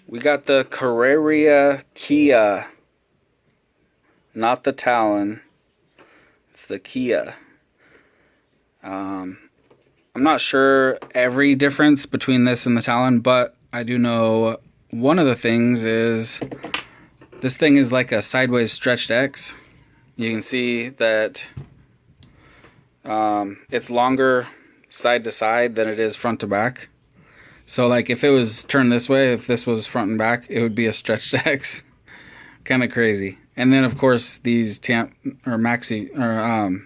We got the Carrera Kia, not the Talon. It's the Kia. I'm not sure every difference between this and the Talon, but I do know one of the things is this thing is like a sideways stretched X. You can see that it's longer side to side than it is front to back. So like if it was turned this way, if this was front and back, it would be a stretched X. Kind of crazy. And then of course these maxi or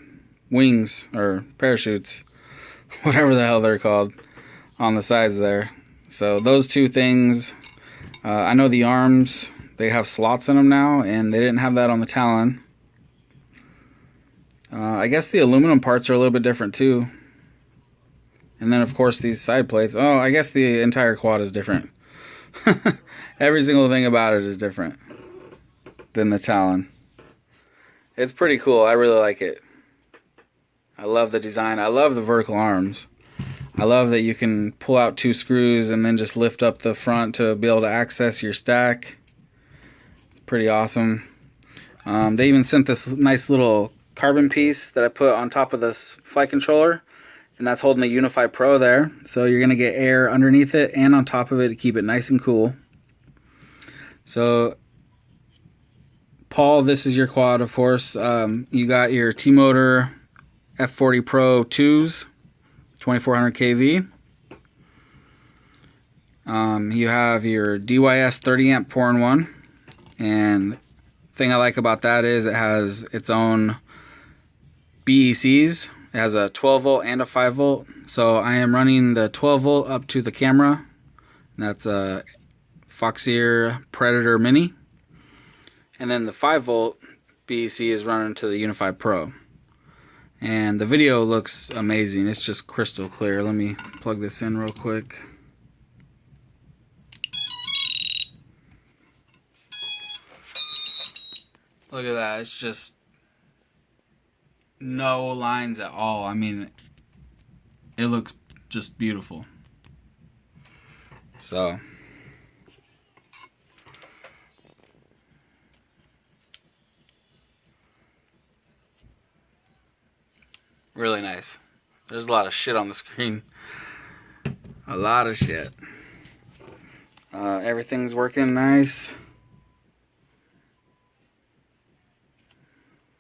wings or parachutes, whatever the hell they're called, on the sides there. So those two things. I know the arms, they have slots in them now, and they didn't have that on the Talon. I guess the aluminum parts are a little bit different too. And then of course these side plates. Oh, I guess the entire quad is different. Every single thing about it is different than the Talon. It's pretty cool. I really like it. I love the design. I love the vertical arms. I love that you can pull out 2 screws and then just lift up the front to be able to access your stack. Pretty awesome. They even sent this nice little carbon piece that I put on top of this flight controller, and that's holding the UniFi Pro there. So you're going to get air underneath it and on top of it to keep it nice and cool. So Paul, this is your quad, of course. You got your T-Motor F40 Pro 2s, 2400 kV. You have your DYS 30 amp 4-in-1, and the thing I like about that is it has its own BECs. It has a 12 volt and a 5 volt. So I am running the 12 volt up to the camera. That's a Foxeer Predator Mini. And then the 5 volt BEC is running to the UniFi Pro. And the video looks amazing. It's just crystal clear. Let me plug this in real quick. Look at that. It's just no lines at all. I mean, it looks just beautiful. So really nice. There's a lot of shit on the screen. A lot of shit. Everything's working nice.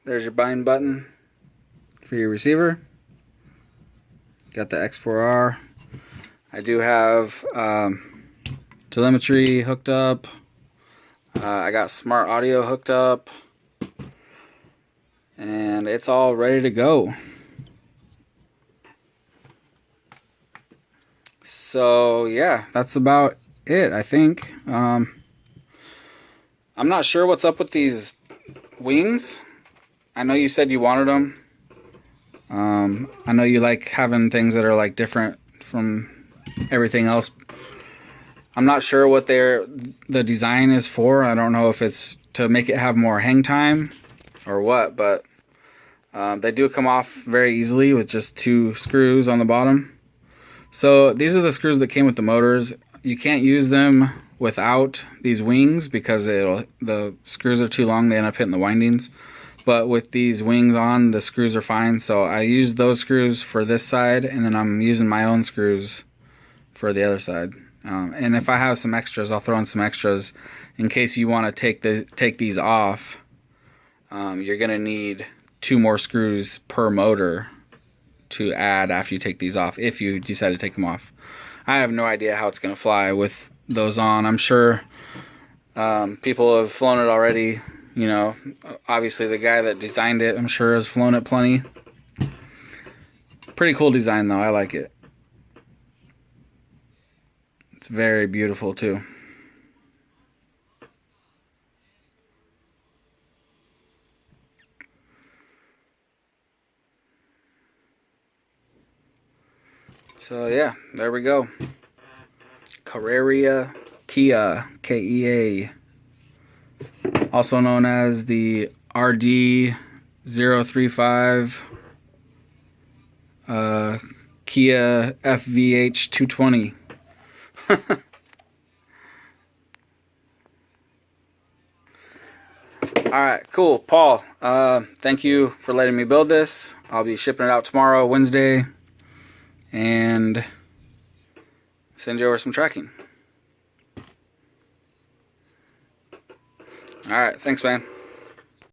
There's your bind button for your receiver. Got the X4R. I do have telemetry hooked up. I got smart audio hooked up. And it's all ready to go. So yeah, that's about it, I think. I'm not sure what's up with these wings. I know you said you wanted them. I know you like having things that are like different from everything else. I'm not sure what the design is for. I don't know if it's to make it have more hang time or what, but they do come off very easily with just 2 screws on the bottom. So these are the screws that came with the motors. You can't use them without these wings because the screws are too long. They end up hitting the windings. But with these wings on, the screws are fine. So I use those screws for this side, and then I'm using my own screws for the other side. And if I have some extras, I'll throw in some extras in case you want to take these off. You're gonna need 2 more screws per motor to add after you take these off, if you decide to take them off. I have no idea how it's gonna fly with those on. I'm sure people have flown it already. You know, obviously the guy that designed it, I'm sure, has flown it plenty. Pretty cool design though. I like it. It's very beautiful too. So yeah, there we go. Carrera Kia, K-E-A. Also known as the RD035 Kia FVH 220. right, cool. Paul, thank you for letting me build this. I'll be shipping it out tomorrow, Wednesday, and send you over some tracking. All right, thanks, man.